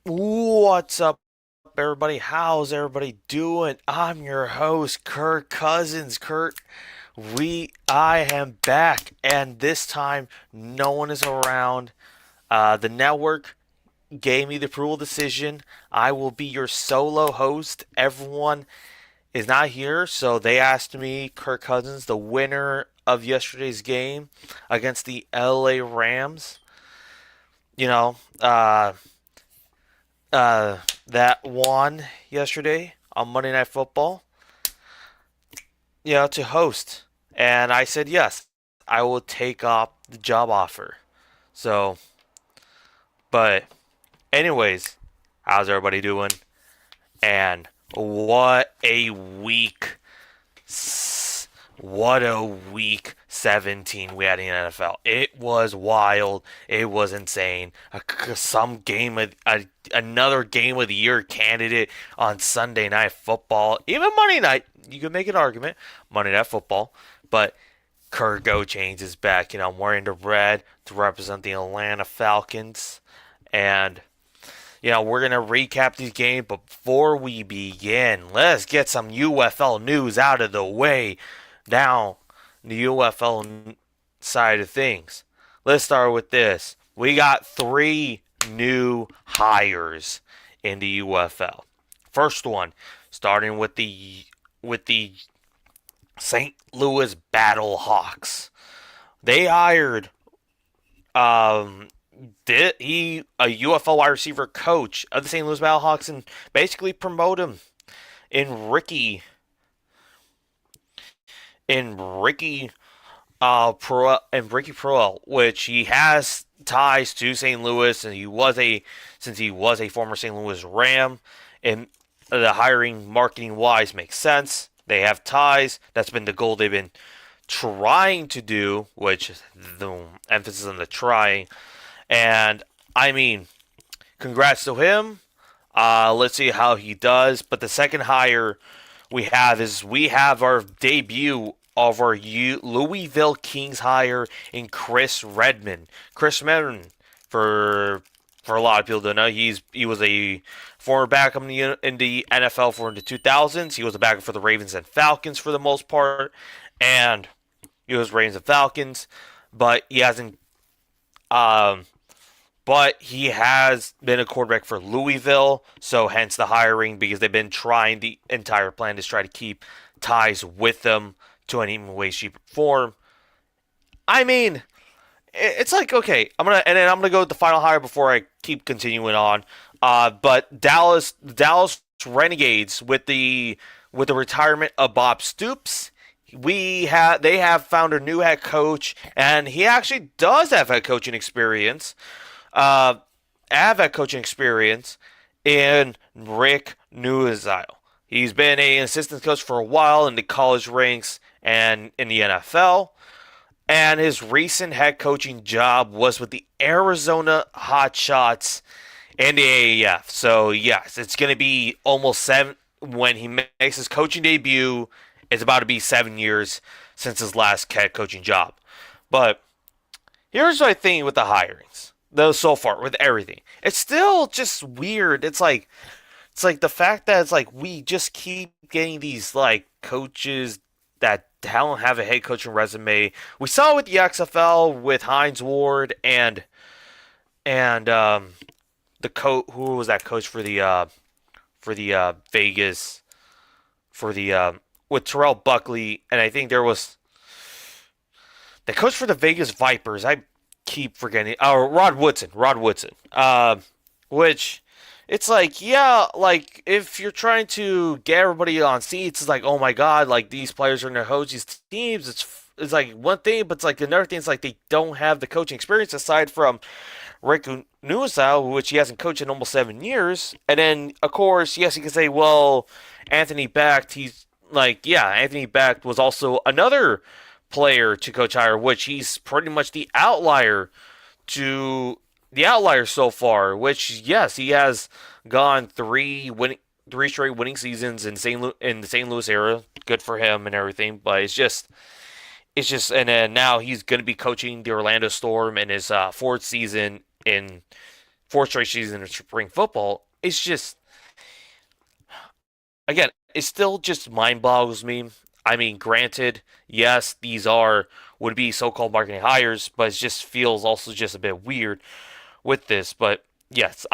What's up, everybody? How's everybody doing? I'm your host, Kirk Cousins. Kirk, I am back, and this time no one is around. The network gave me the approval decision. I will be your solo host. Everyone is not here, so they asked me, Kirk Cousins, the winner of yesterday's game against the LA Rams. You know, uh, uh, that won yesterday on Monday Night Football, to host. And I said yes, I will take up the job offer. So, but anyways, how's everybody doing? And what a week. What a week 17 we had in the NFL. It was wild. It was insane. Another game of the year candidate on Sunday Night Football. Even Monday night, you could make an argument. Monday Night Football, but Kirk Chains is back. I'm wearing the red to represent the Atlanta Falcons, and we're going to recap these games, but before we begin, let's get some UFL news out of the way. Now, the UFL side of things. Let's start with this. We got 3 new hires in the UFL. First one, starting with the St. Louis Battlehawks. They hired a UFL wide receiver coach of the St. Louis Battlehawks and basically promote him in Ricky in Ricky Ricky Proel, which he has ties to St. Louis, and since he was a former St. Louis Ram, and the hiring marketing wise makes sense. They have ties. That's been the goal they've been trying to do, which the emphasis on the trying. And I mean, congrats to him. Let's see how he does. But the second hire we have our debut of our Louisville Kings hire in Chris Redmond. Chris Redmond, for a lot of people to know, he was a former backup in the NFL for the 2000s. He was a backup for the Ravens and Falcons for the most part, and he was Ravens and Falcons, but he hasn't. Um, but he has been a quarterback for Louisville, so hence the hiring, because they've been trying the entire plan to try to keep ties with them to any way, shape, or form. I mean, it's like, okay, I'm gonna go with the final hire before I keep continuing on. But Dallas Renegades with the retirement of Bob Stoops. They have found a new head coach, and he actually does have head coaching experience. Uh, have head coaching experience in Rick Newsile. He's been an assistant coach for a while in the college ranks and in the NFL. And his recent head coaching job was with the Arizona Hotshots in the AAF. So, yes, it's going to be almost 7 when he makes his coaching debut. It's about to be 7 years since his last head coaching job. But here's my thing with the hirings, though, so far with everything. It's still just weird. It's like the fact that it's like we just keep getting these like coaches that don't have a head coaching resume. We saw it with the XFL with Hines Ward and the coach, who was that coach for the Vegas, for the with Terrell Buckley, and I think there was the coach for the Vegas Vipers. I keep forgetting. Oh, Rod Woodson. Rod Woodson. Which it's like, yeah, like if you're trying to get everybody on seats, it's like, oh my god, like these players are going to host these teams. It's like one thing, but it's like another thing. It's like they don't have the coaching experience aside from Rick Newsau, which he hasn't coached in almost 7 years. And then, of course, yes, you can say, well, Anthony Becht, he's like, yeah, Anthony Becht was also another player to coach hire, which he's pretty much to the outlier so far. Which, yes, he has gone 3 straight winning seasons in the St. Louis era. Good for him and everything, but it's just, and then now he's going to be coaching the Orlando Storm in his fourth season in fourth straight season of spring football. It's just, again, it still just mind boggles me. I mean, granted, yes, these are would be so-called marketing hires, but it just feels also just a bit weird with this. But yes,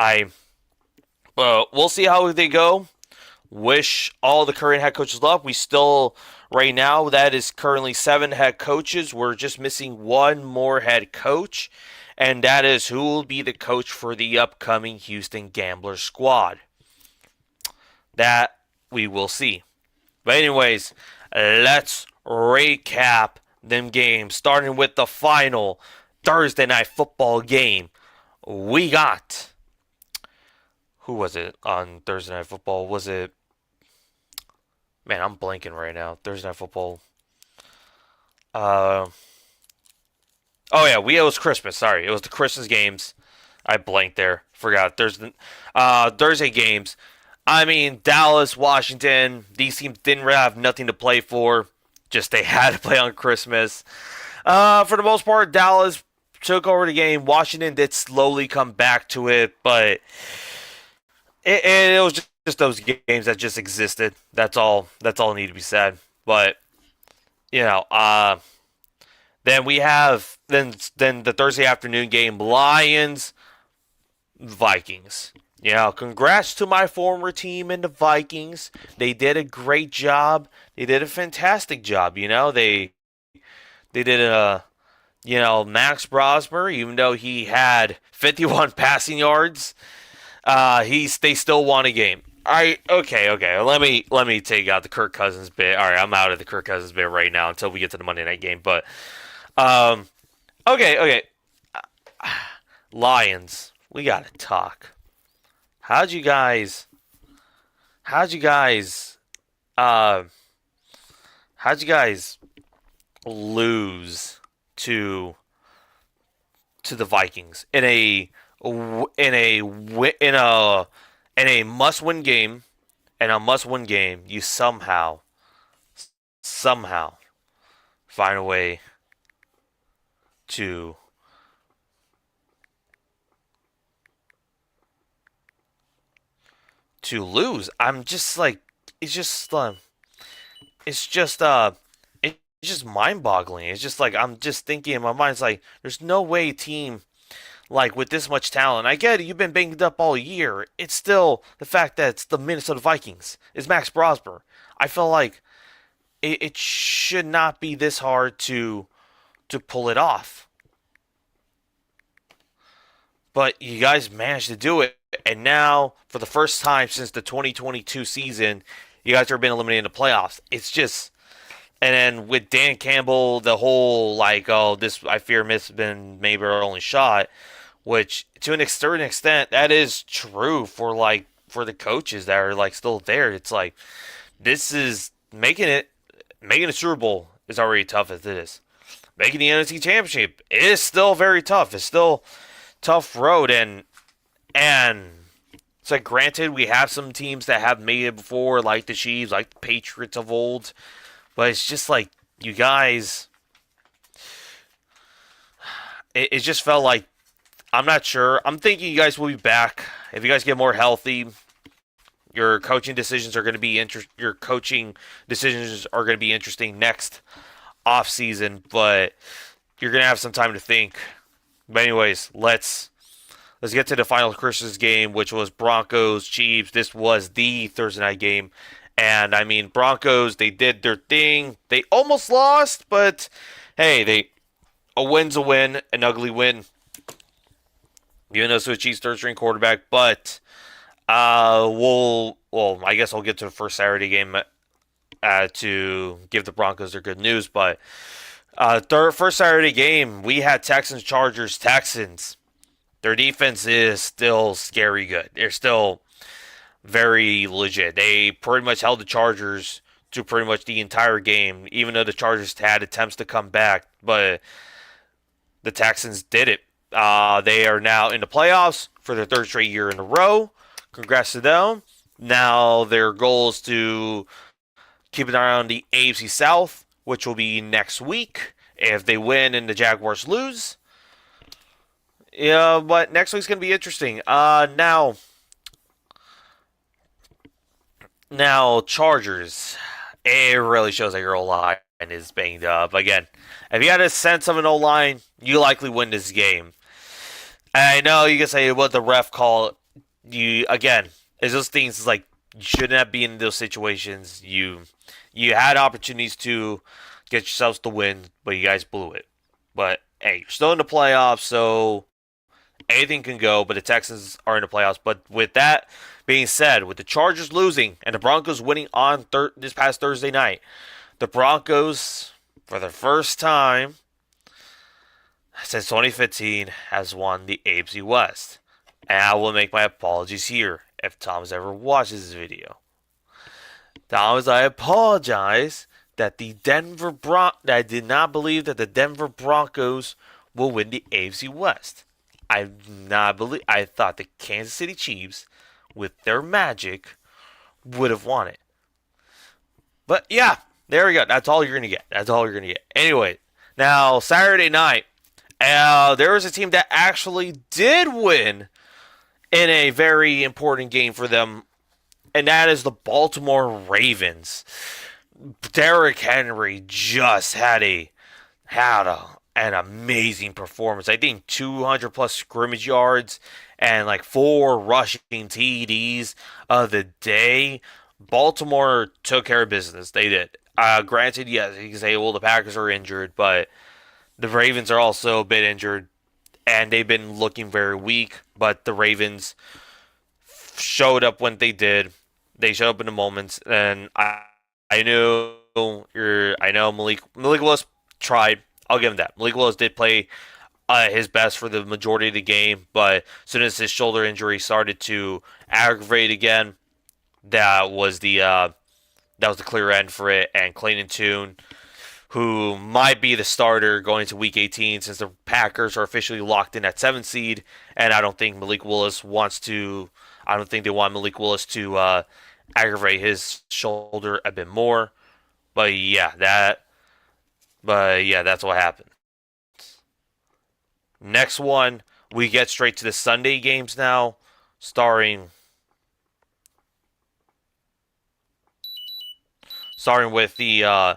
we'll see how they go. Wish all the current head coaches luck. We still, right now, that is currently 7 head coaches. We're just missing one more head coach, and that is who will be the coach for the upcoming Houston Gamblers squad. That we will see. But anyways, let's recap them games, starting with the final Thursday night football game. We got, who was it on Thursday night football? Was it, man? I'm blanking right now. Thursday night football. Uh, oh yeah, it was Christmas. Sorry, it was the Christmas games. I blanked there. Forgot. Thursday games. I mean, Dallas, Washington. These teams didn't really have nothing to play for. Just they had to play on Christmas. For the most part, Dallas took over the game. Washington did slowly come back to it, but it was just those games that just existed. That's all. That's all need to be said. But you know, then we have then the Thursday afternoon game, Lions Vikings. Congrats to my former team in the Vikings. They did a great job. They did a fantastic job. They did a Max Brosmer, even though he had 51 passing yards, they still won a game. All right, okay. Let me take out the Kirk Cousins bit. All right, I'm out of the Kirk Cousins bit right now until we get to the Monday night game. But okay. Lions, we gotta talk. How'd you guys? How'd you guys? Uh, how'd you guys lose to the Vikings in a must-win game? In a must-win game, you somehow find a way to lose. I'm just like, it's just it's just it's just mind-boggling. It's just like I'm just thinking in my mind. It's like there's no way a team like with this much talent. I get it. You've been banged up all year. It's still the fact that it's the Minnesota Vikings. It's Max Brosmer. I feel like it should not be this hard to pull it off. But you guys managed to do it, and now for the first time since the 2022 season, you guys are being eliminated in the playoffs. It's just, and then with Dan Campbell, the whole like, oh, this I fear has been maybe our only shot, which to an certain extent that is true for the coaches that are like still there. It's like this is making a Super Bowl is already tough as it is. Making the NFC Championship is still very tough. It's still tough road, and it's like granted we have some teams that have made it before, like the Chiefs, like the Patriots of old, but it's just like you guys. It just felt like I'm not sure. I'm thinking you guys will be back if you guys get more healthy. Your coaching decisions are going to be interesting next off season, but you're going to have some time to think. But anyways, let's get to the final Christmas game, which was Broncos Chiefs. This was the Thursday night game, and I mean Broncos. They did their thing. They almost lost, but hey, a win's a win, an ugly win. Even though it's a Chiefs third string quarterback, but I guess I'll get to the first Saturday game to give the Broncos their good news, but. First Saturday game, we had Texans, Chargers, Texans. Their defense is still scary good. They're still very legit. They pretty much held the Chargers to pretty much the entire game, even though the Chargers had attempts to come back, but the Texans did it. They are now in the playoffs for their third straight year in a row. Congrats to them. Now their goal is to keep an eye on the AFC South, which will be next week. If they win and the Jaguars lose, Yeah, but next week's gonna be interesting. Now Chargers. It really shows that your O line is banged up. Again, if you had a sense of an O line, you likely win this game. I know you can say what the ref call. You again, it's those things like you shouldn't have been in those situations. You had opportunities to get yourselves the win, but you guys blew it. But hey, you're still in the playoffs, so anything can go. But the Texans are in the playoffs. But with that being said, with the Chargers losing and the Broncos winning on this past Thursday night, the Broncos, for the first time since 2015, has won the AFC West. And I will make my apologies here if Thomas ever watches this video. Thomas, I apologize that that I did not believe that the Denver Broncos will win the AFC West. I thought the Kansas City Chiefs, with their magic, would have won it. But yeah, there we go. That's all you're gonna get. That's all you're gonna get. Anyway, now Saturday night, there was a team that actually did win in a very important game for them, and that is the Baltimore Ravens. Derrick Henry just an amazing performance. I think 200 plus scrimmage yards and like 4 rushing TDs of the day. Baltimore took care of business. They did. Granted, yes, you can say, well, the Packers are injured, but the Ravens are also a bit injured, and they've been looking very weak. But the Ravens showed up when they did. They showed up in the moments, and I know Malik Willis tried. I'll give him that. Malik Willis did play his best for the majority of the game, but as soon as his shoulder injury started to aggravate again, that was the clear end for it. And Clayton Tune, who might be the starter going into Week 18, since the Packers are officially locked in at 7th seed, and I don't think Malik Willis wants to. I don't think they want Malik Willis to aggravate his shoulder a bit more. But yeah, that's what happened. Next one, we get straight to the Sunday games now, starting with Cardinals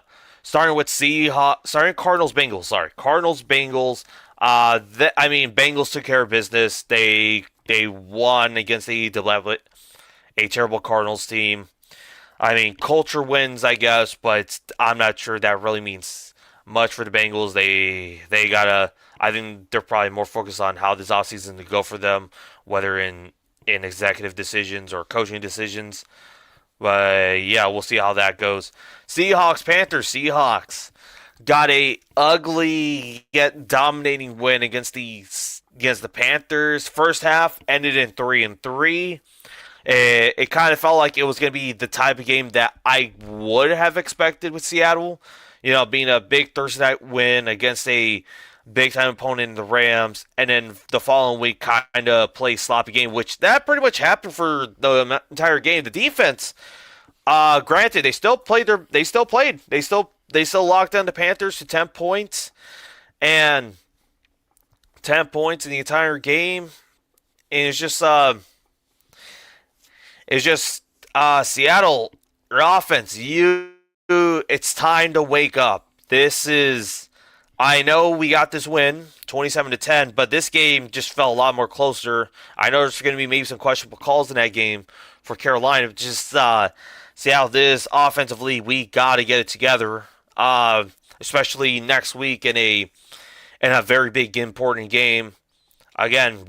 Bengals. Sorry, Cardinals Bengals. Bengals took care of business. They won against a terrible Cardinals team. I mean, culture wins, I guess, but I'm not sure that really means much for the Bengals. They gotta. I think they're probably more focused on how this offseason to go for them, whether in executive decisions or coaching decisions. But yeah, we'll see how that goes. Seahawks Panthers. Seahawks got a ugly yet dominating win against the Panthers. First half ended in 3-3. It kind of felt like it was going to be the type of game that I would have expected with Seattle. You know, being a big Thursday night win against a big time opponent in the Rams, and then the following week kind of play sloppy game, which that pretty much happened for the entire game. The defense, granted, they still locked down the Panthers to 10 points, and 10 points in the entire game, and it's just Seattle, your offense. It's time to wake up. I know we got this win, 27-10, but this game just felt a lot more closer. I know there's going to be maybe some questionable calls in that game for Carolina. Just Seattle, this offensively, we got to get it together, especially next week in a very big important game. Again,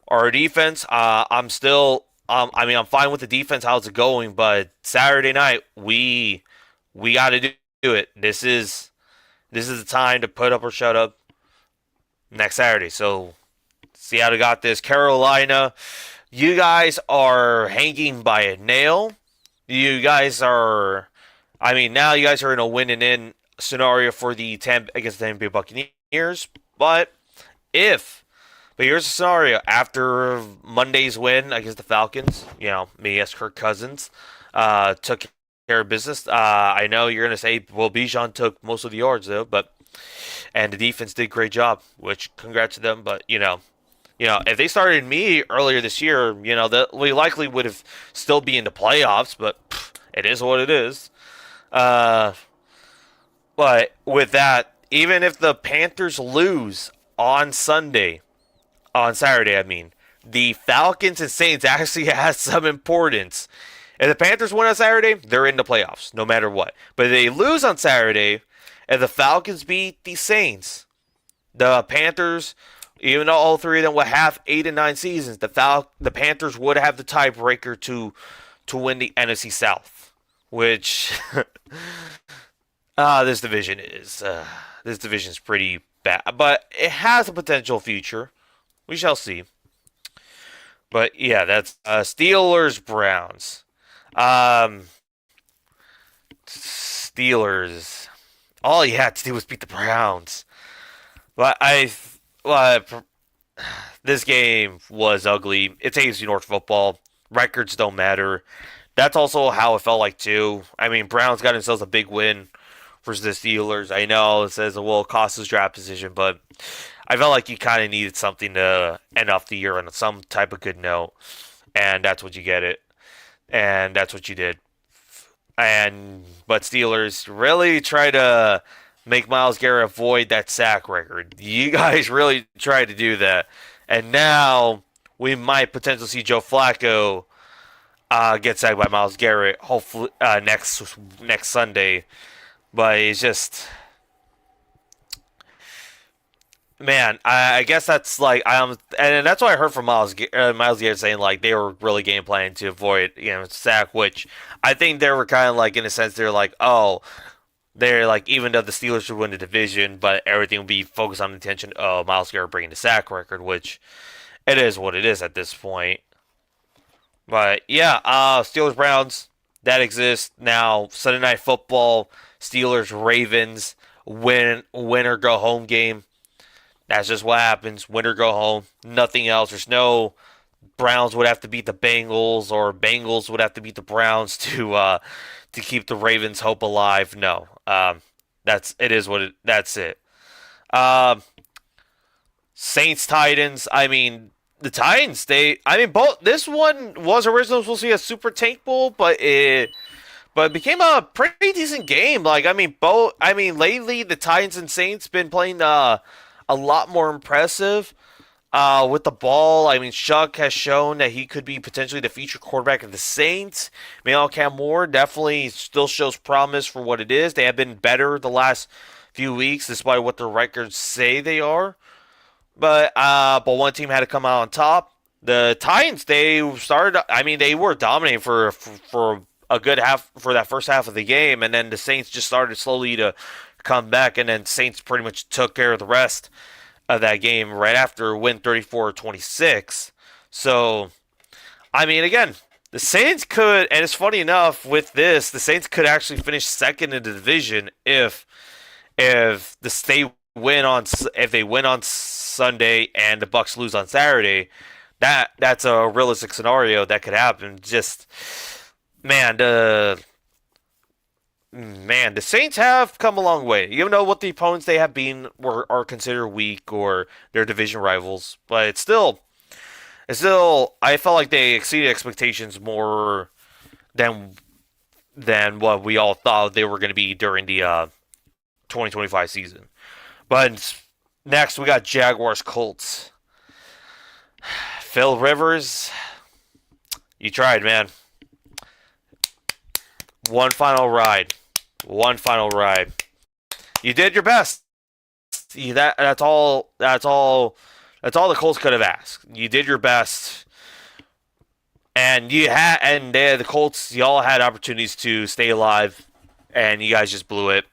our defense. I'm still. I'm fine with the defense. How's it going? But Saturday night, we got to do it. This is the time to put up or shut up. Next Saturday. So Seattle got this. Carolina, you guys are hanging by a nail. You guys are. Now you guys are in a win and in scenario for the against the Tampa Bay Buccaneers. But here's the scenario. After Monday's win against the Falcons, me as Kirk Cousins took care of business. I know you're going to say, well, Bijan took most of the yards, though, but and the defense did a great job. Which congrats to them. But if they started me earlier this year, we likely would have still be in the playoffs. But it is what it is. Uh, but with that, even if the Panthers lose on Sunday, on Saturday, I mean, the Falcons and Saints actually has some importance. If the Panthers win on Saturday, they're in the playoffs, no matter what. But if they lose on Saturday, if the Falcons beat the Saints, the Panthers, even though all three of them would have 8 and 9 seasons, the Panthers would have the tiebreaker to win the NFC South, which this division is pretty bad, but it has a potential future. We shall see. But yeah, that's Steelers Browns. Um, Steelers. All you had to do was beat the Browns. But this game was ugly. It's AFC North football. Records don't matter. That's also how it felt like too. I mean, Browns got themselves a big win versus the Steelers. I know it says it will cost us draft position, but I felt like you kind of needed something to end off the year on some type of good note, and that's what you get it, and that's what you did. But Steelers really try to make Myles Garrett avoid that sack record. You guys really tried to do that, and now we might potentially see Joe Flacco get sacked by Myles Garrett. Hopefully next Sunday, but it's just, man, I guess that's like and that's what I heard from Miles Garrett saying like they were really game planning to avoid sack, which I think they were kind of like in a sense they're like, oh, they're like, even though the Steelers would win the division, but everything would be focused on the intention of Miles Garrett bringing the sack record, which it is what it is at this point. But yeah, Steelers Browns that exists now. Sunday Night Football, Steelers Ravens, win or go home game. That's just what happens. Win or go home. Nothing else. There's no Browns would have to beat the Bengals or Bengals would have to beat the Browns to keep the Ravens' hope alive. No, that's it. Um, Saints Titans. I mean, the Titans. I mean, both. This one was originally supposed to be a Super Tank Bowl, but it became a pretty decent game. Like, I mean, both. I mean, lately the Titans and Saints been playing a lot more impressive with the ball. I mean, Shuck has shown that he could be potentially the future quarterback of the Saints. Meanwhile, Cam Moore definitely still shows promise for what it is. They have been better the last few weeks, despite what the records say they are. But one team had to come out on top. The Titans, they started. I mean, they were dominating for a good half for that first half of the game, and then the Saints just started slowly to come back, and then Saints pretty much took care of the rest of that game right after win 34-26. So, I mean, again, the Saints could, and it's funny enough with this, the Saints could actually finish second in the division if they win on Sunday and the Bucks lose on Saturday. That's a realistic scenario that could happen. Just, man, the Saints have come a long way. Even though what the opponents they have been are considered weak or their division rivals, but it's still I felt like they exceeded expectations more than what we all thought they were going to be during the 2025 season. But next we got Jaguars Colts. Phil Rivers, you tried, man. One final ride. One final ride. You did your best. That's all. That's all. That's all the Colts could have asked. You did your best, and the Colts. Y'all had opportunities to stay alive, and you guys just blew it.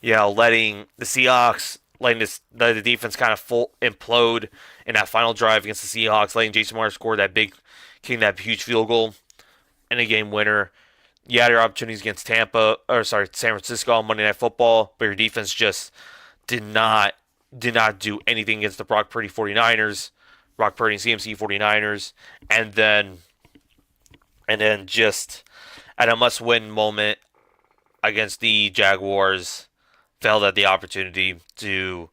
Letting the Seahawks, the defense kind of full implode in that final drive against the Seahawks, letting Jason Myers score that huge field goal, and a game winner. You had your opportunities against San Francisco on Monday Night Football, but your defense just did not do anything against the Brock Purdy 49ers, Brock Purdy and CMC 49ers, and then just at a must-win moment against the Jaguars, failed at the opportunity to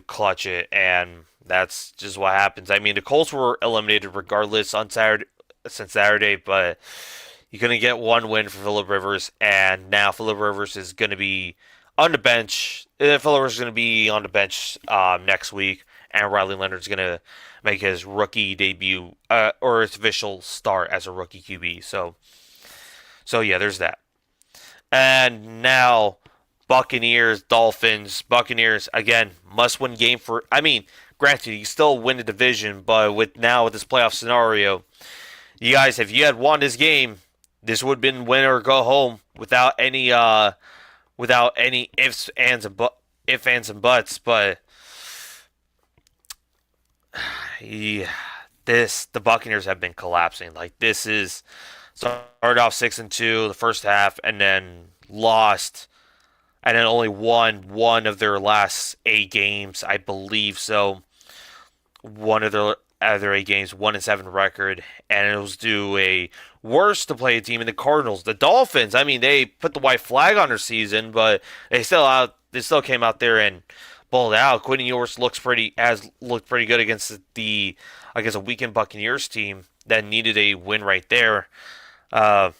clutch it, and that's just what happens. I mean, the Colts were eliminated regardless on Saturday, but you're gonna get one win for Philip Rivers, and now Philip Rivers is gonna be on the bench. Philip Rivers is gonna be on the bench next week, and Riley Leonard's gonna make his rookie debut or his official start as a rookie QB. So yeah, there's that. And now Buccaneers, Dolphins, Buccaneers again must win game for. I mean, granted, you still win the division, but with this playoff scenario, you guys, if you had won this game, this would have been win or go home without any ifs, ands, and buts. But yeah, the Buccaneers have been collapsing. Like this is started off 6-2 the first half, and then lost, and then only won one of their last 8 games, I believe. So one of their other 8 games, 1-7 record, and it was due a worse to play a team in the Cardinals. The Dolphins, I mean, they put the white flag on their season, but they still came out there and balled out. Quentin Ewers looked pretty good against I guess a weakened Buccaneers team that needed a win right there. Uh,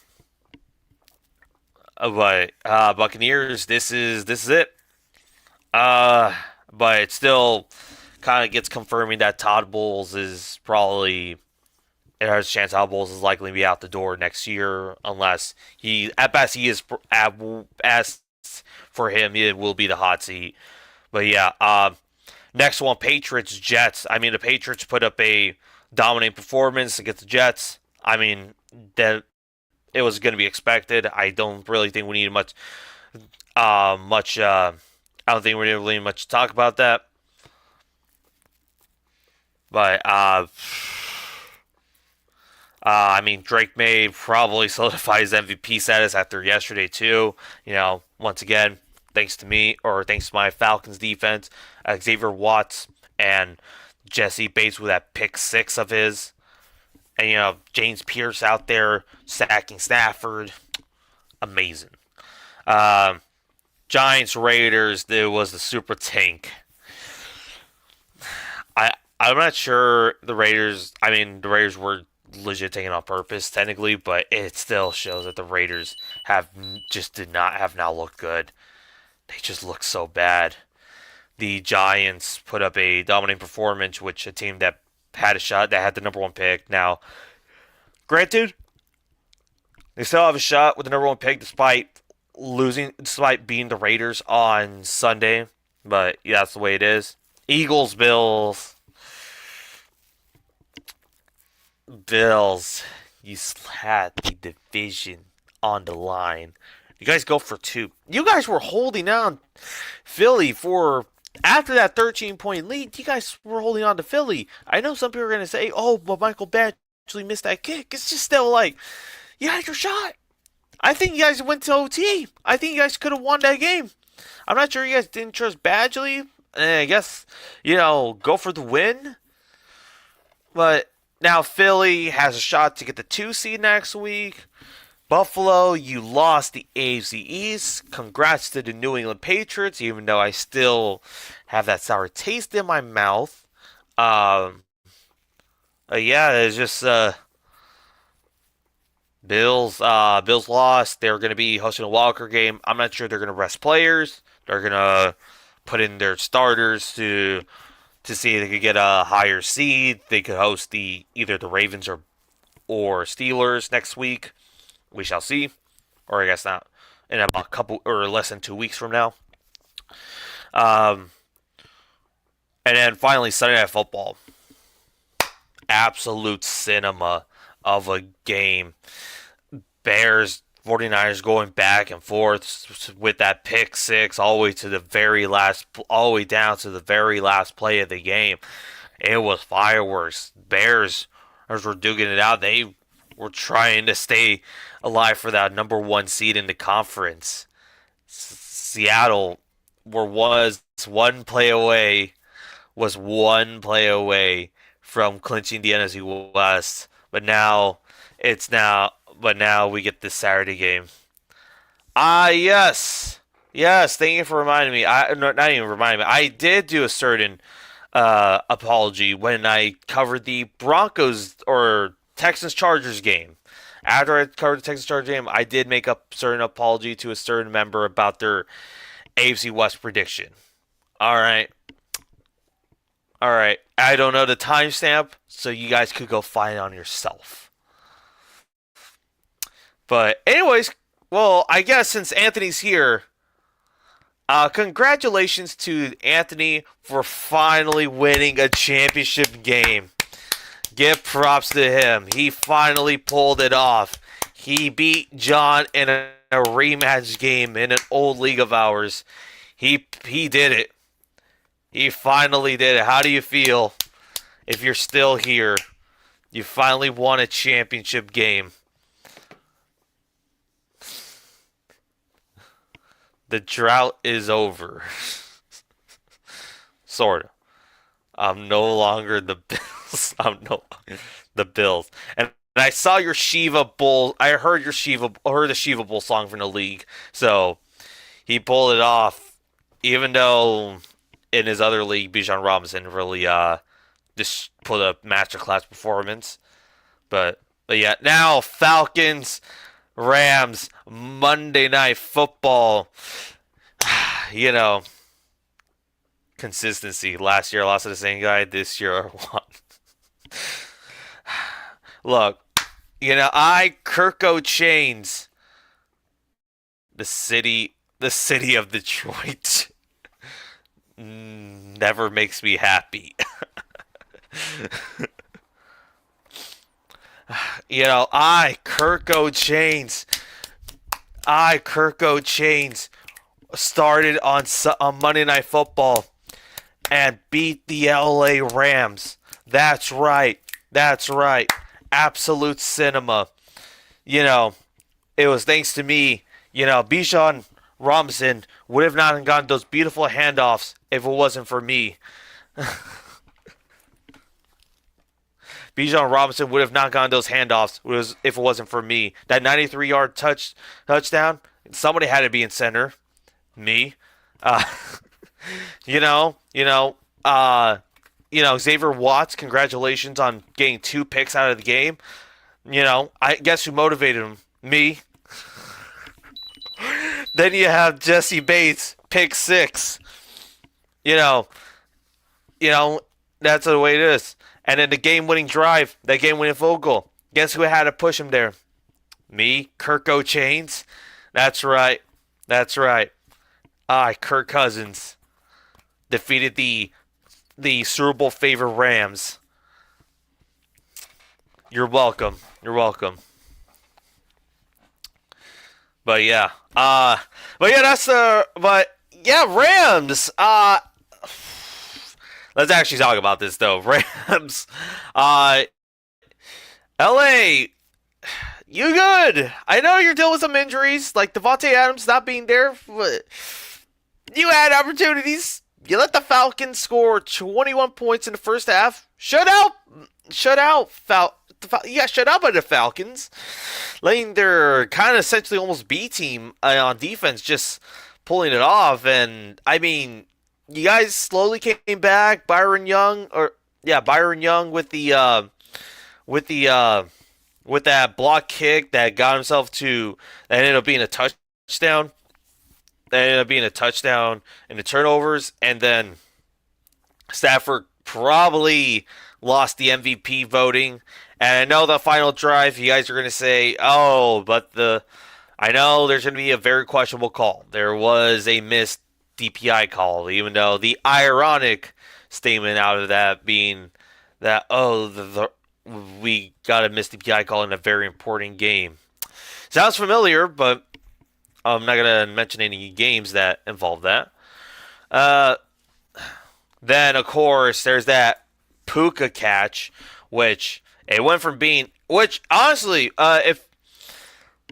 but Buccaneers, this is it. But it still kind of gets confirming that Todd Bowles is probably there's a chance Todd Bowles is likely to be out the door next year unless at best he is as for him it will be the hot seat. But yeah, next one, Patriots Jets. I mean, the Patriots put up a dominant performance against the Jets. I mean that it was going to be expected. I don't really think we need much. I don't think we really need much to talk about that. But I mean, Drake May probably solidify his MVP status after yesterday too. Once again, thanks to me or thanks to my Falcons defense, Xavier Watts and Jesse Bates with that pick six of his, and James Pierce out there sacking Stafford, amazing. Um, Giants Raiders, there was the super tank. I'm not sure the Raiders. I mean, the Raiders were legit taken on purpose technically, but it still shows that the Raiders have just did not have now looked good. They just look so bad. The Giants put up a dominating performance, which a team that had a shot that had the number one pick. Now, granted, they still have a shot with the number one pick despite being the Raiders on Sunday. But yeah, that's the way it is. Eagles, Bills. Bills, you had the division on the line. You guys go for two. You guys were holding on Philly for after that 13-point lead. You guys were holding on to Philly. I know some people are gonna say, "Oh, but Michael Badgley actually missed that kick." It's just still like you had your shot. I think you guys went to OT. I think you guys could have won that game. I'm not sure you guys didn't trust Badgley. I guess go for the win. But now Philly has a shot to get the 2 seed next week. Buffalo, you lost the AFC East. Congrats to the New England Patriots, even though I still have that sour taste in my mouth. Yeah, it's just Bills lost. They're going to be hosting a wildcard game. I'm not sure they're going to rest players. They're going to put in their starters to see if they could get a higher seed. They could host either the Ravens or Steelers next week. We shall see, or I guess not in a couple or less than 2 weeks from now. Um, and then finally Sunday Night Football, absolute cinema of a game. Bears 49ers going back and forth with that pick six all the way all the way down to the very last play of the game. It was fireworks. Bears were duking it out. They were trying to stay alive for that number one seed in the conference. Seattle was one play away from clinching the NFC West, but now we get this Saturday game. Ah, yes. Yes, thank you for reminding me. I no, not even reminding me. I did do a certain apology when I covered the Broncos or Texans Chargers game. After I covered the Texans Chargers game, I did make a certain apology to a certain member about their AFC West prediction. All right, all right. I don't know the timestamp, so you guys could go find it on yourself. But anyways, well, I guess since Anthony's here, congratulations to Anthony for finally winning a championship game. Give props to him. He finally pulled it off. He beat John in a rematch game in an old league of ours. He did it. He finally did it. How do you feel if you're still here? You finally won a championship game. The drought is over. Sort of. I'm no longer the Bills. I'm no longer the Bills. And I saw your Shiva Bull. I heard the Shiva Bull song from the league. So he pulled it off, even though in his other league, Bijan Robinson really just put a masterclass performance. But yeah, now Falcons, Rams, Monday Night Football. You know, consistency. Last year I lost to the same guy. This year I won. Look, Kirk Chains, the city of Detroit, never makes me happy. Kirk Chains, started on Monday Night Football and beat the LA Rams. That's right. That's right. Absolute cinema. It was thanks to me. Bijan Robinson would have not gotten those beautiful handoffs if it wasn't for me. Bijan Robinson would have not gotten those handoffs if it wasn't for me. That 93-yard touchdown, somebody had to be in center. Me. Uh, you know, you know, uh, Xavier Watts, congratulations on getting 2 picks out of the game. I guess who motivated him? Me. Then you have Jesse Bates, pick 6. You know, that's the way it is. And then the game-winning drive, that game-winning field goal. Guess who had to push him there? Me, Kirk Chains. That's right. That's right. Kirk Cousins defeated the Super Bowl favorite Rams. You're welcome. You're welcome. But yeah. Rams. Let's actually talk about this though. Rams. LA, you good? I know you're dealing with some injuries, like Devontae Adams not being there, but you had opportunities. You let the Falcons score 21 points in the first half. Shut out by the Falcons, letting their kind of essentially almost B team on defense just pulling it off. And I mean, you guys slowly came back. Byron Young with that block kick that got himself to that ended up being a touchdown. That ended up being a touchdown in the turnovers, and then Stafford probably lost the MVP voting. And I know the final drive, you guys are going to say, "Oh, but I know there's going to be a very questionable call. There was a missed DPI call, even though the ironic statement out of that being that we got a missed DPI call in a very important game." Sounds familiar, but I'm not going to mention any games that involve that. Then, of course, there's that Puka catch, which it went from being, which honestly, if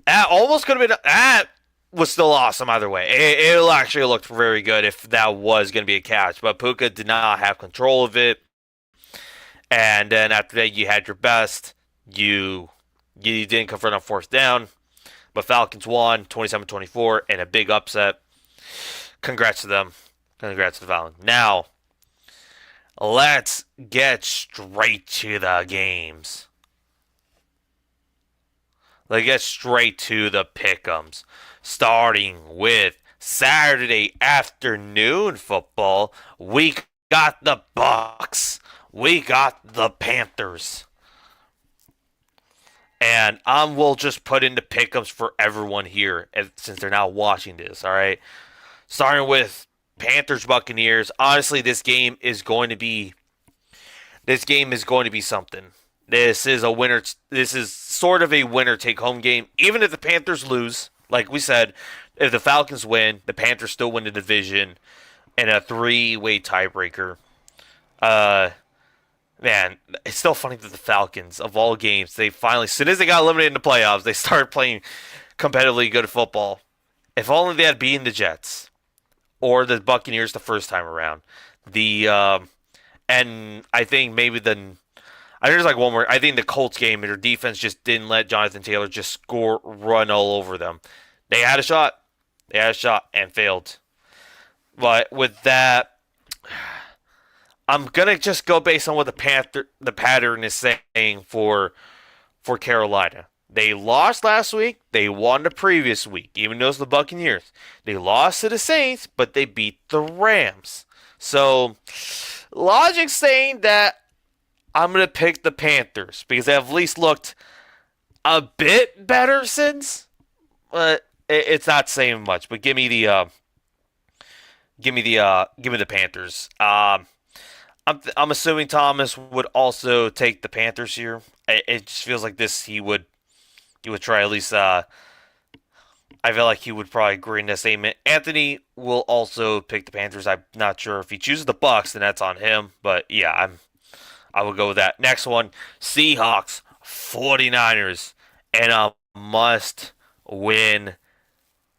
that almost could have been, that was still awesome either way. It actually looked very good if that was going to be a catch, but Puka did not have control of it. And then after that, you had your best. You didn't convert on 4th down. But Falcons won 27-24 in a big upset. Congrats to them. Congrats to the Falcons. Now, let's get straight to the games. Let's get straight to the pick'ems. Starting with Saturday afternoon football, we got the Bucks. We got the Panthers. And we'll just put in the pick'ems for everyone here since they're now watching this, all right? Starting with Panthers Buccaneers. Honestly, this game is going to be something. This is a winner. This is sort of a winner take home game. Even if the Panthers lose, like we said, if the Falcons win, the Panthers still win the division in a three-way tiebreaker. Uh, Man, it's still funny that the Falcons, of all games, they finally, as soon as they got eliminated in the playoffs, they started playing competitively good football. If only they had beaten the Jets or the Buccaneers the first time around. And I think maybe I think there's like one more. I think the Colts game, their defense just didn't let Jonathan Taylor just run all over them. They had a shot. They had a shot and failed. But with that, I'm gonna just go based on what the pattern is saying for Carolina. They lost last week. They won the previous week, even though it's the Buccaneers. They lost to the Saints, but they beat the Rams. So, logic saying that I'm going to pick the Panthers because they have at least looked a bit better since. But it's not saying much. But give me the Panthers. I'm assuming Thomas would also take the Panthers here. It just feels like this he would try at least. I feel like he would probably agree in that statement. Anthony will also pick the Panthers. I'm not sure if he chooses the Bucks, then that's on him. But yeah, I will go with that. Next one, Seahawks, 49ers, and a must win.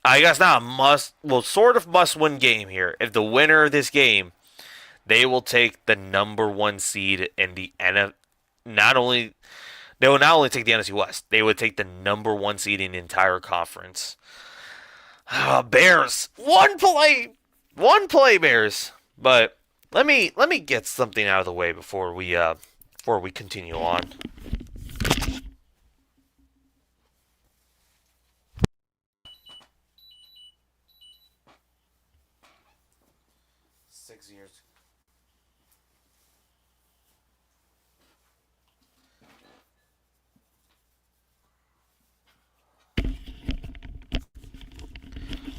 I guess not a must, well, sort of must win game here. If the winner of this game, they will take the number one seed in the NFL. They will not only take the NFC West, they would take the number one seed in the entire conference. Bears, one play, Bears. But let me get something out of the way before we continue on. 6 years.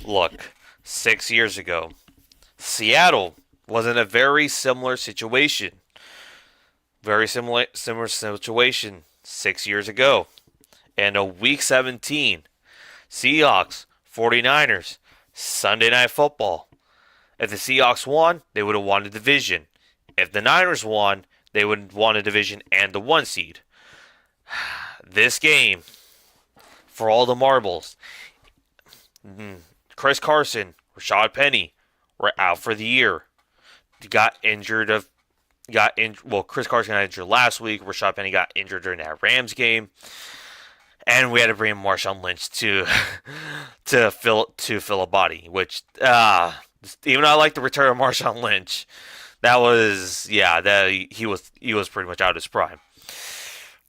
Look, 6 years ago, Seattle was in a very similar situation. Very similar situation 6 years ago. And a week 17, Seahawks, 49ers, Sunday Night Football. If the Seahawks won, they would have won the division. If the Niners won, they would have won the division and the one seed. This game, for all the marbles, Chris Carson, Rashad Penny were out for the year. Got injured well, Chris Carson got injured last week. Rashad Penny got injured during that Rams game, and we had to bring Marshawn Lynch to fill a body. Which even though I like the return of Marshawn Lynch, that was he was pretty much out of his prime.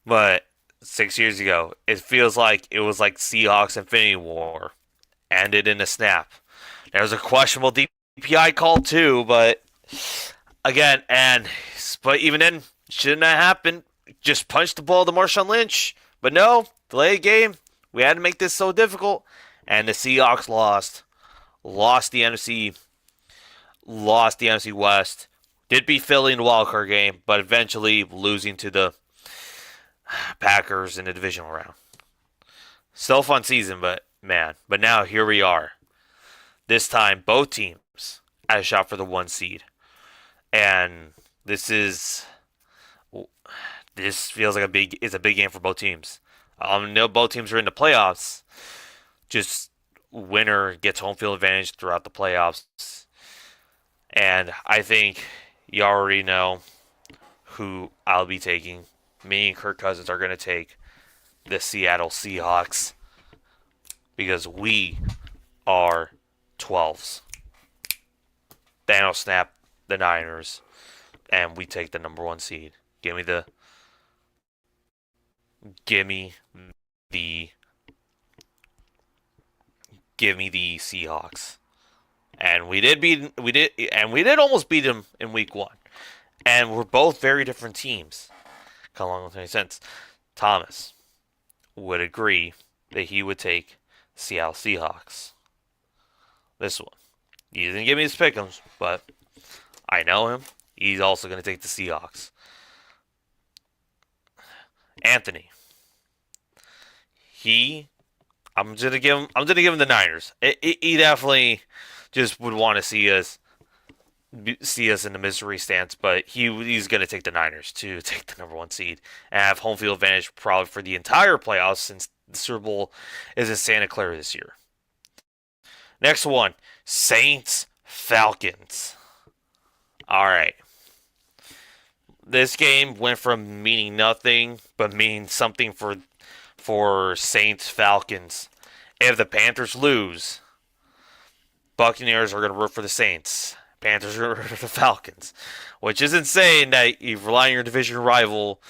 But 6 years ago, it feels like it was like Seahawks Infinity War ended in a snap. There was a questionable DPI call too, but again, but even then, shouldn't have happened. Just punch the ball to Marshawn Lynch. But no, delay game. We had to make this so difficult, and the Seahawks lost the NFC West. Did beat Philly in the wild card game, but eventually losing to the Packers in the divisional round. Still a fun season, but man. But now here we are. This time, both teams had a shot for the one seed, and this feels like a big game for both teams. No, both teams are in the playoffs. Just winner gets home field advantage throughout the playoffs, and I think you already know who I'll be taking. Me and Kirk Cousins are going to take the Seattle Seahawks because we are 12s. Thanos snap the Niners, and we take the number one seed. Give me the, give me the, give me the Seahawks. And we did almost beat them in week one. And we're both very different teams. Come along with any sense. Thomas would agree that he would take Seattle Seahawks. This one. He didn't give me his pick'ems, but I know him. He's also going to take the Seahawks. Anthony. He. I'm gonna give him the Niners. He definitely just would want to see us in the misery stance, but he's going to take the Niners to take the number one seed and have home field advantage probably for the entire playoffs since the Super Bowl is in Santa Clara this year. Next one, Saints Falcons. All right. This game went from meaning nothing but meaning something for Saints Falcons. If the Panthers lose, Buccaneers are going to root for the Saints. Panthers are going to root for the Falcons, which is insane that you rely on your division rival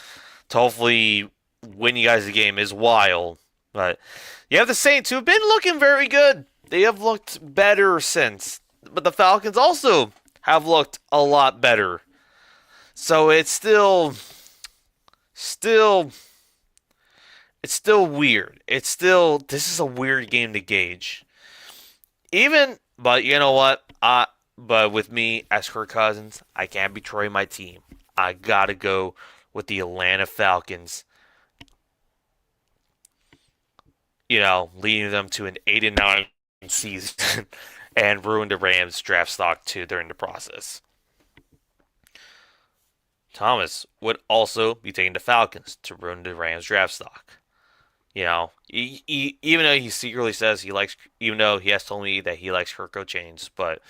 to hopefully win you guys the game is wild. But you have the Saints who have been looking very good. They have looked better since. But the Falcons also have looked a lot better. So it's still weird. This is a weird game to gauge. But you know what? But with me as Kirk Cousins, I can't betray my team. I gotta go with the Atlanta Falcons. Leading them to an 8-9 season and ruin the Rams draft stock too during the process. Thomas would also be taking the Falcons to ruin the Rams draft stock. Even though he secretly says he likes, even though he has told me that he likes Kirk Cochains, but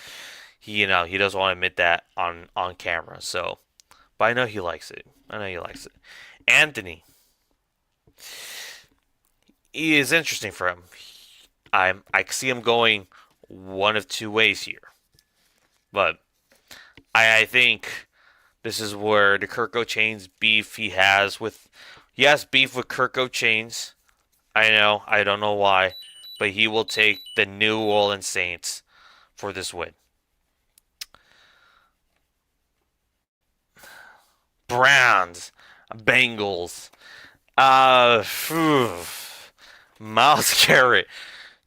he doesn't want to admit that on camera. So, but I know he likes it. Anthony, he is interesting for him. I see him going one of two ways here, but I think this is where the Kirk Cochains beef he has beef with Kirk Cochains. I know, I don't know why, but he will take the New Orleans Saints for this win. Browns, Bengals. Myles Garrett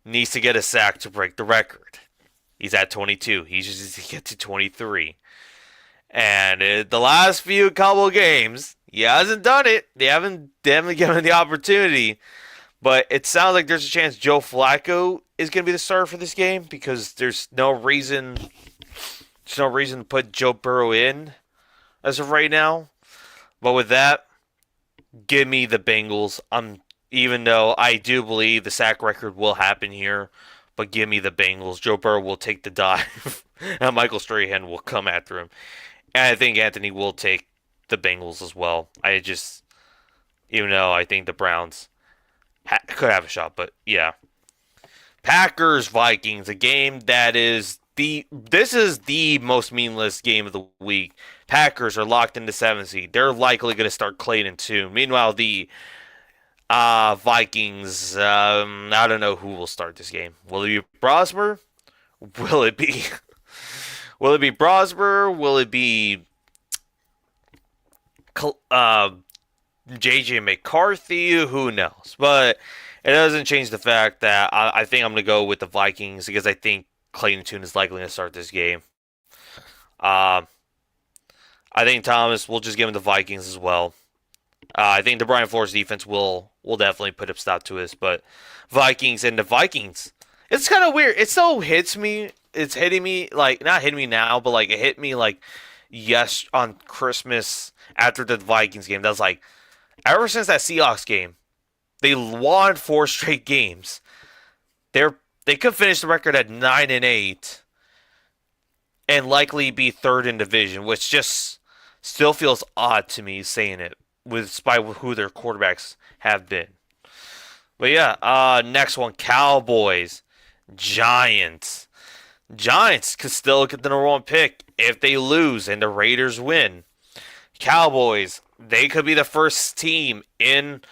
needs to get a sack to break the record. He's at 22. He just needs to get to 23. And the last few couple games, he hasn't done it. They haven't given him the opportunity. But it sounds like there's a chance Joe Flacco is going to be the starter for this game because there's no reason to put Joe Burrow in as of right now. But with that, give me the Bengals. Even though I do believe the sack record will happen here, but give me the Bengals. Joe Burrow will take the dive, and Michael Strahan will come after him. And I think Anthony will take the Bengals as well. Even though I think the Browns could have a shot, but yeah. Packers Vikings, a game that is this is the most meaningless game of the week. Packers are locked in the 7th seed. They're likely going to start Clayton too. Meanwhile, the Vikings, I don't know who will start this game. Will it be Brosmer? Will it be Brosmer? Will it be JJ McCarthy? Who knows? But it doesn't change the fact that I think I'm going to go with the Vikings because I think Clayton Tune is likely to start this game. I think Thomas will just give him the Vikings as well. I think the Brian Flores defense will definitely put up stop to this, but Vikings, it's kind of weird. It so hits me. It's hitting me like not hitting me now, but like it hit me like on Christmas after the Vikings game. That was like ever since that Seahawks game, they won 4 straight games. They could finish the record at 9-8 and likely be third in division, which just still feels odd to me saying it, despite who their quarterbacks have been. But yeah, next one, Cowboys, Giants. Giants could still get the number one pick if they lose and the Raiders win. Cowboys, they could be the first team in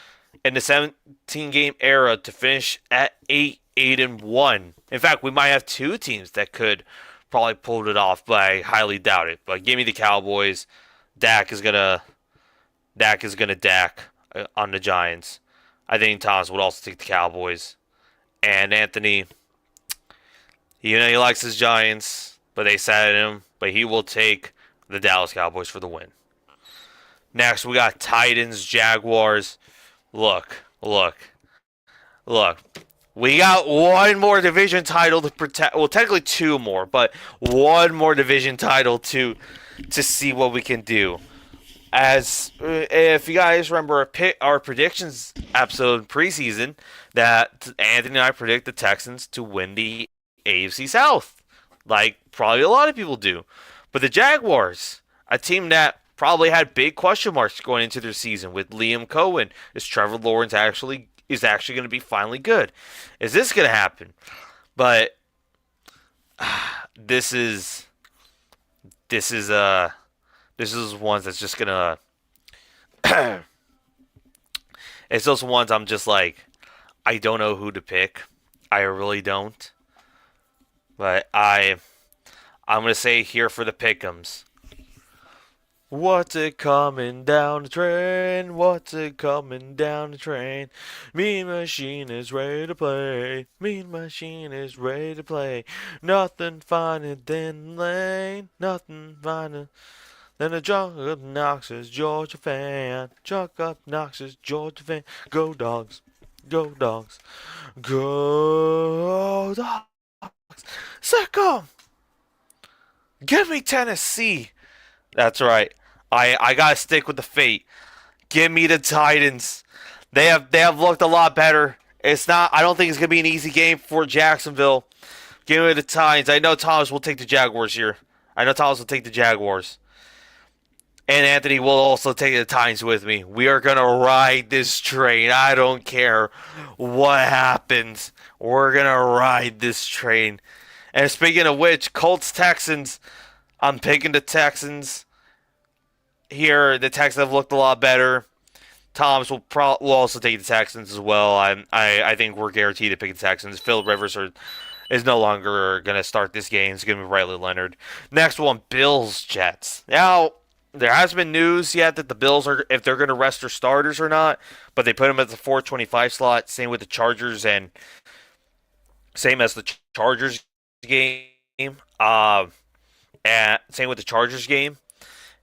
the 17 game era to finish at 8-1. In fact, we might have two teams that could probably pull it off, but I highly doubt it. But give me the Cowboys. Dak is gonna Dak on the Giants. I think Thomas would also take the Cowboys. And Anthony, he likes his Giants, but they sat him. But he will take the Dallas Cowboys for the win. Next, we got Titans, Jaguars. Look, look, look. We got one more division title to protect. Well, technically two more, but one more division title to see what we can do. As if you guys remember our predictions episode preseason, that Anthony and I predict the Texans to win the AFC South, like probably a lot of people do. But the Jaguars, a team that probably had big question marks going into their season with Liam Cohen, is Trevor Lawrence actually going to be finally good? Is this going to happen? But this is this is this is ones that's just gonna. It's those ones I'm just like, I don't know who to pick. I really don't. But I'm gonna say here for the pick'ems. What's it coming down the train? What's it coming down the train? Mean Machine is ready to play. Mean Machine is ready to play. Nothing finer than lane. Nothing finer than a Chuck Up Knox's Georgia fan. Chuck Up Knox's Georgia fan. Go dogs. Go dogs. Go dogs. Sick 'em. Give me Tennessee. That's right. I gotta stick with the fate. Give me the Titans. They have looked a lot better. It's not. I don't think it's gonna be an easy game for Jacksonville. Give me the Titans. I know Thomas will take the Jaguars here. I know Thomas will take the Jaguars. And Anthony will also take the Titans with me. We are gonna ride this train. I don't care what happens. We're gonna ride this train. And speaking of which, Colts Texans. I'm picking the Texans here. The Texans have looked a lot better. Thomas will also take the Texans as well. I think we're guaranteed to pick the Texans. Philip Rivers is no longer going to start this game. It's going to be Riley Leonard. Next one, Bills Jets. Now there hasn't been news yet that the Bills are if they're going to rest their starters or not, but they put them at the 425 slot. Same with the Chargers and same as the Chargers game. And same with the Chargers game.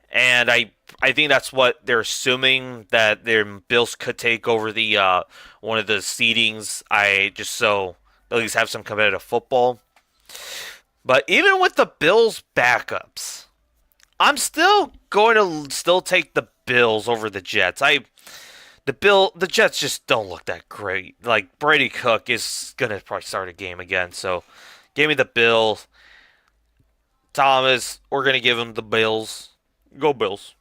And I think that's what they're assuming that their Bills could take over the one of the seedings. I just so at least have some competitive football. But even with the Bills backups, I'm still going to still take the Bills over the Jets. The Jets just don't look that great. Like Brady Cook is gonna probably start a game again. So give me the Bills. Thomas, we're gonna give him the Bills. Go Bills.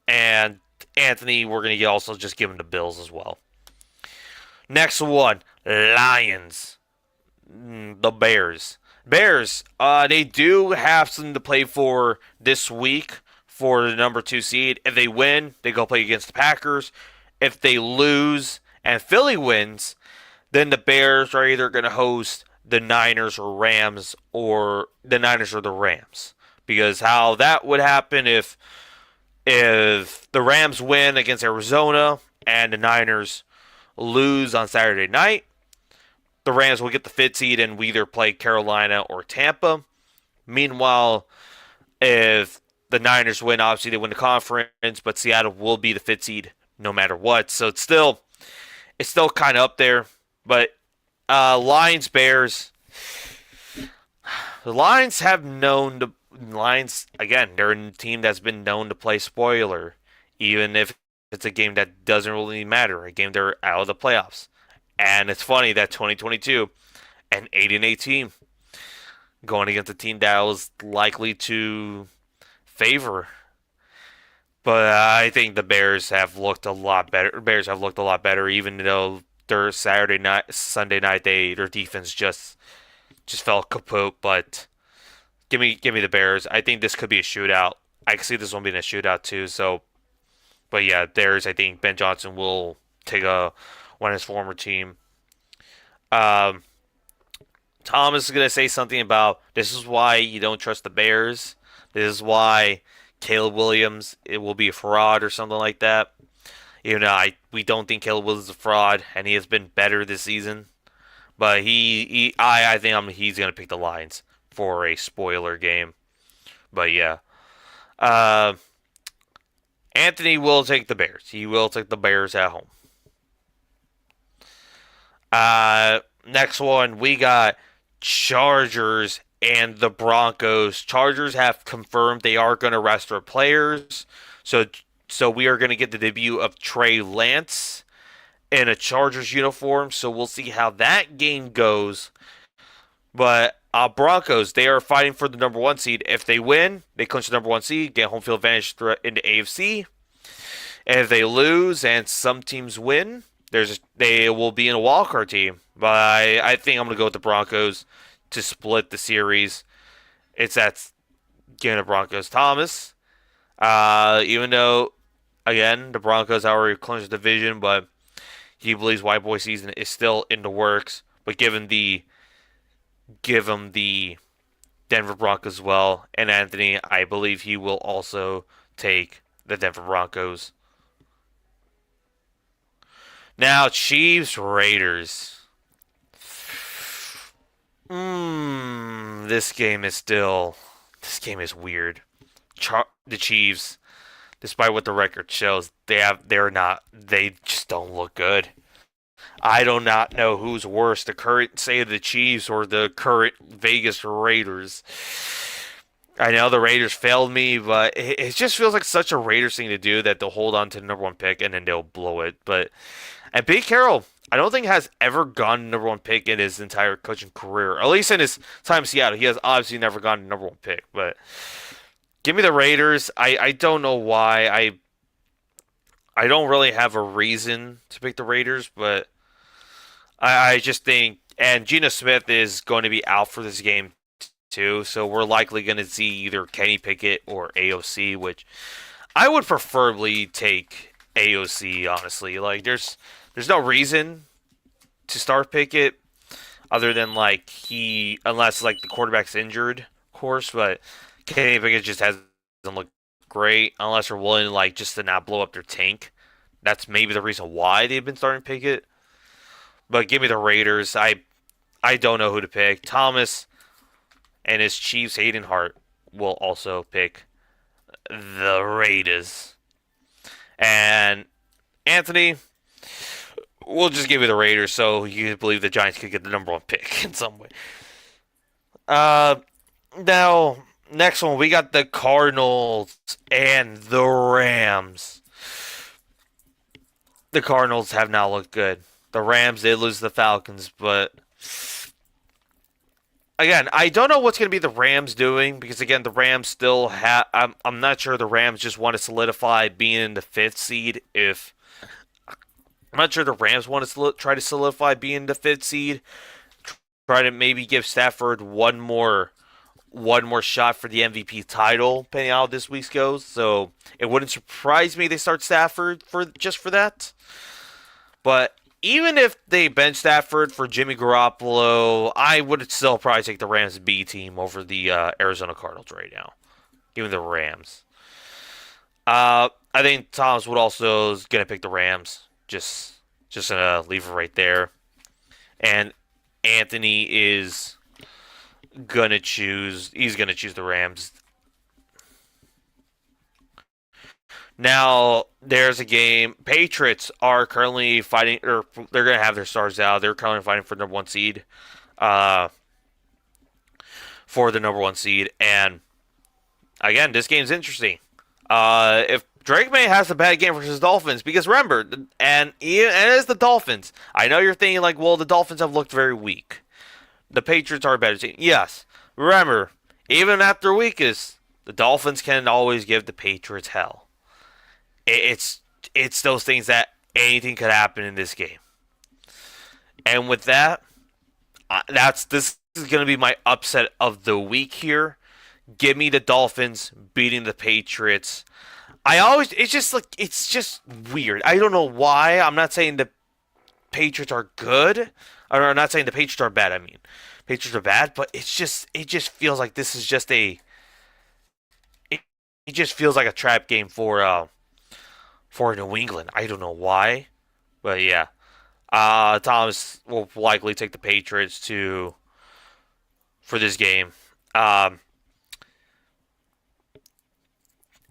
And Anthony, we're gonna also just give him the Bills as well. Next one, Lions. The Bears. Bears, they do have something to play for this week for the number 2 seed. If they win, they go play against the Packers. If they lose and Philly wins, then the Bears are either going to host the Niners or Rams, or the Niners or the Rams. Because how that would happen if the Rams win against Arizona and the Niners lose on Saturday night, the Rams will get the 5th seed and we either play Carolina or Tampa. Meanwhile, if the Niners win, obviously they win the conference, but Seattle will be the 5th seed no matter what. So it's still kind of up there. But Lions, Bears. The Lions have known to. Lions, again, they're a team that's been known to play spoiler, even if it's a game that doesn't really matter, a game they're out of the playoffs. And it's funny that 2022, an 8-8 team, going against a team that was likely to favor. But I think the Bears have looked a lot better. Bears have looked a lot better, even though their Sunday night, their defense just just fell kaput. But give me the Bears. I think this could be a shootout. I can see this one being a shootout too. So, but yeah, Bears. I think Ben Johnson will take a one of his former team. Um, Thomas is gonna say something about this is why you don't trust the Bears. This is why Caleb Williams it will be a fraud or something like that. We don't think Caleb Williams is a fraud, and he has been better this season. But I think he's gonna pick the Lions for a spoiler game. But yeah, uh, Anthony will take the Bears. He will take the Bears at home. Next one we got Chargers and the Broncos. Chargers have confirmed they are going to rest their players, so we are going to get the debut of Trey Lance in a Chargers uniform. So we'll see how that game goes. But Broncos, they are fighting for the number one seed. If they win, they clinch the number one seed, get home field advantage into AFC. And if they lose and some teams win, they will be in a wildcard team. But I think I'm going to go with the Broncos to split the series. It's that game of Broncos. Thomas, even though, again, the Broncos already clinched the division, but he believes white boy season is still in the works. But give him the Denver Broncos as well. And Anthony, I believe he will also take the Denver Broncos. Now, Chiefs Raiders. This game is weird. The Chiefs, despite what the record shows, they just don't look good. I do not know who's worse, the current state of the Chiefs or the current Vegas Raiders. I know the Raiders failed me, but it just feels like such a Raiders thing to do that they'll hold on to the number one pick and then they'll blow it. And Pete Carroll, I don't think has ever gone number one pick in his entire coaching career. At least in his time in Seattle, he has obviously never gone number one pick. But give me the Raiders. I don't know why. I don't really have a reason to pick the Raiders, but I just think, and Geno Smith is going to be out for this game too, so we're likely going to see either Kenny Pickett or AOC, which I would preferably take AOC. Honestly, like there's no reason to start Pickett other than unless like the quarterback's injured, of course, but Kenny Pickett just hasn't looked great unless they're willing just to not blow up their tank. That's maybe the reason why they've been starting Pickett. But give me the Raiders. I don't know who to pick. Thomas and his Chiefs Hayden Hart will also pick the Raiders. And Anthony, we'll just give you the Raiders so you believe the Giants could get the number one pick in some way. Now, next one, we got the Cardinals and the Rams. The Cardinals have not looked good. The Rams did lose the Falcons, but again, I don't know what's going to be the Rams doing because again, the Rams still have. I'm not sure the Rams just want to solidify being in the fifth seed. If I'm not sure the Rams want to try to solidify being the fifth seed, try to maybe give Stafford one more shot for the MVP title, depending on how this week goes. So it wouldn't surprise me they start Stafford for that. But even if they bench Stafford for Jimmy Garoppolo, I would still probably take the Rams B team over the Arizona Cardinals right now. Even the Rams. I think Thomas Wood also is gonna pick the Rams. Just gonna leave it right there. And Anthony is gonna choose. He's gonna choose the Rams. Now, there's a game. Patriots are currently fighting, or they're going to have their stars out. They're currently fighting for the number one seed. Uh, for the number one seed. And, again, this game's interesting. If Drake May has a bad game versus Dolphins, because remember, and it is the Dolphins. I know you're thinking, well, the Dolphins have looked very weak. The Patriots are a better team. Yes. Remember, even after weakest, the Dolphins can always give the Patriots hell. It's those things that anything could happen in this game. And with that, this is going to be my upset of the week here. Give me the Dolphins beating the Patriots. It's just weird. I don't know why. I'm not saying the Patriots are good, or I'm not saying the Patriots are bad. I mean, Patriots are bad, but it just feels like this is just it, it just feels like a trap game for New England. I don't know why, but yeah. Thomas will likely take the Patriots to for this game. Um,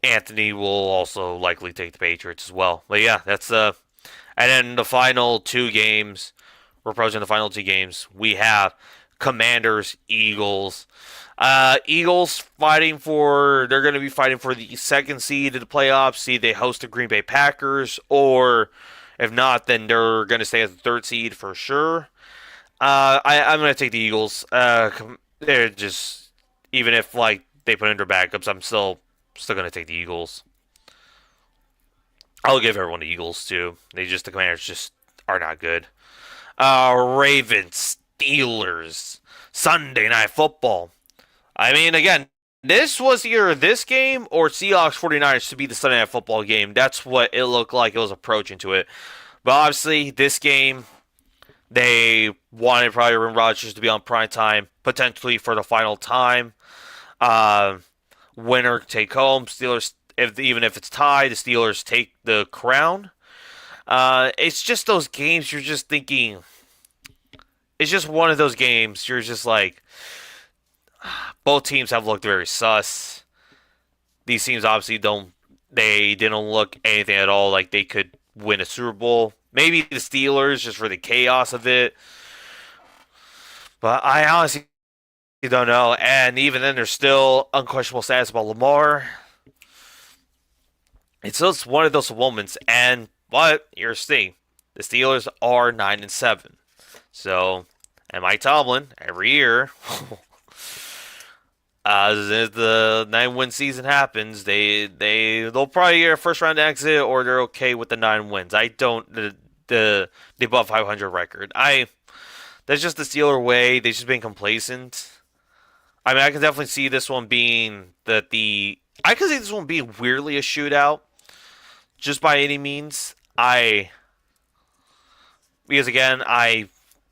Anthony will also likely take the Patriots as well. But yeah, that's and then the final two games. We're approaching the final two games. We have Commanders, Eagles. Eagles fighting for they're going to be fighting for the second seed of the playoffs. See, they host the Green Bay Packers, or if not, then they're going to stay as the third seed for sure. I'm going to take the Eagles. They're just even if like they put in their backups, I'm still going to take the Eagles. I'll give everyone the Eagles too. The Commanders just are not good. Ravens, Steelers, Sunday Night Football. I mean, again, this was either this game or Seahawks 49ers to be the Sunday Night Football game. That's what it looked like it was approaching to it. But obviously, this game, they wanted probably Aaron Rodgers to be on prime time, potentially for the final time. Uh, Winner take home. Steelers, even if it's tied, the Steelers take the crown. It's just those games you're just thinking. It's just one of those games you're just like, both teams have looked very sus. These teams obviously don't. They didn't look anything at all like they could win a Super Bowl. Maybe the Steelers just for the chaos of it. But I honestly don't know. And even then, there's still unquestionable stats about Lamar. It's just one of those moments. But here's the thing: the Steelers are 9-7. So, and Mike Tomlin every year, as the 9-win season happens, they'll probably get a first round exit, or they're okay with the 9 wins. I don't the above 500 record. That's just the Steeler way. They've just been complacent. I mean, I can definitely see this one being I can see this one being weirdly a shootout, just by any means. Because again,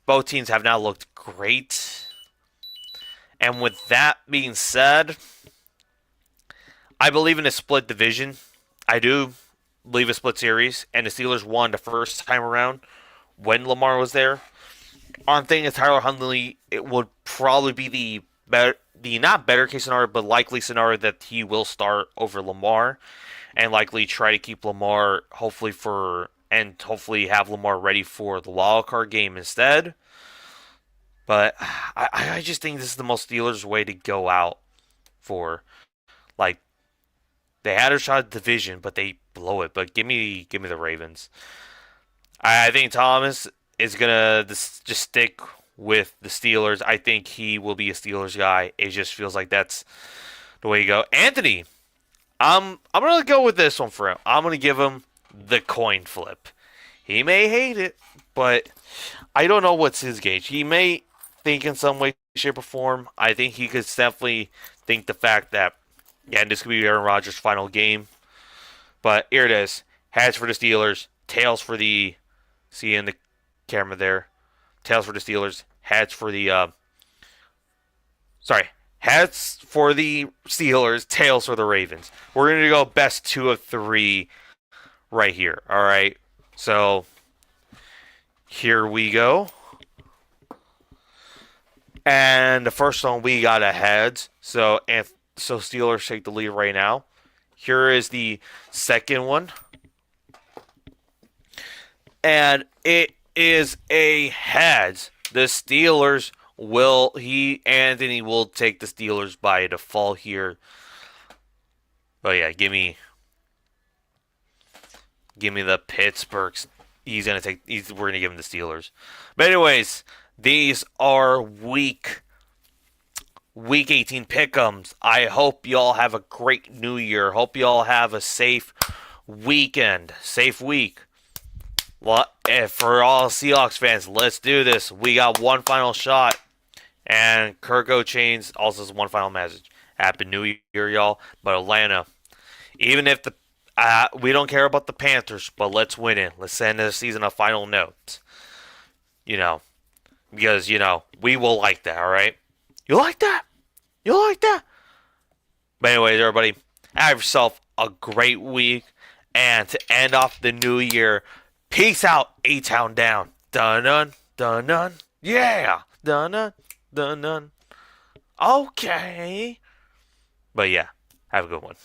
both teams have now looked great. And with that being said, I believe in a split division. I do believe a split series, and the Steelers won the first time around when Lamar was there. On thing is Tyler Huntley, it would probably be the not better case scenario, but likely scenario that he will start over Lamar, and likely try to keep Lamar hopefully have Lamar ready for the wild card game instead. But I just think this is the most Steelers way to go out for. Like, they had a shot at the division, but they blow it. But give me the Ravens. I think Thomas is gonna just stick with the Steelers. I think he will be a Steelers guy. It just feels like that's the way you go. Anthony, I'm gonna go with this one for him. I'm gonna give him the coin flip. He may hate it, but I don't know what's his gauge. He may think in some way, shape, or form. I think he could definitely think the fact that this could be Aaron Rodgers' final game. But here it is: heads for the Steelers, tails for the see in the camera there. Tails for the Steelers, heads for the heads for the Steelers, tails for the Ravens. We're gonna go best 2 of 3 right here. All right, so here we go. And the first one we got a heads. So Steelers take the lead right now. Here is the second one. And it is a heads. The Steelers Anthony will take the Steelers by default here. But yeah, give me the Pittsburghs. We're gonna give him the Steelers. But anyways, these are week 18 pick'ems. I hope y'all have a great new year. Hope y'all have a safe weekend, safe week. Well, for all Seahawks fans, let's do this. We got one final shot. And Kirk Chains also has one final message. Happy New Year, y'all. But Atlanta, even if the we don't care about the Panthers, but let's win it. Let's end the season a final note. You know, because we will like that. All right, you like that? You like that? But anyways, everybody, have yourself a great week. And to end off the new year, peace out, A-Town down. Dun dun dun dun. Yeah. Dun dun dun dun. Okay. But yeah, have a good one.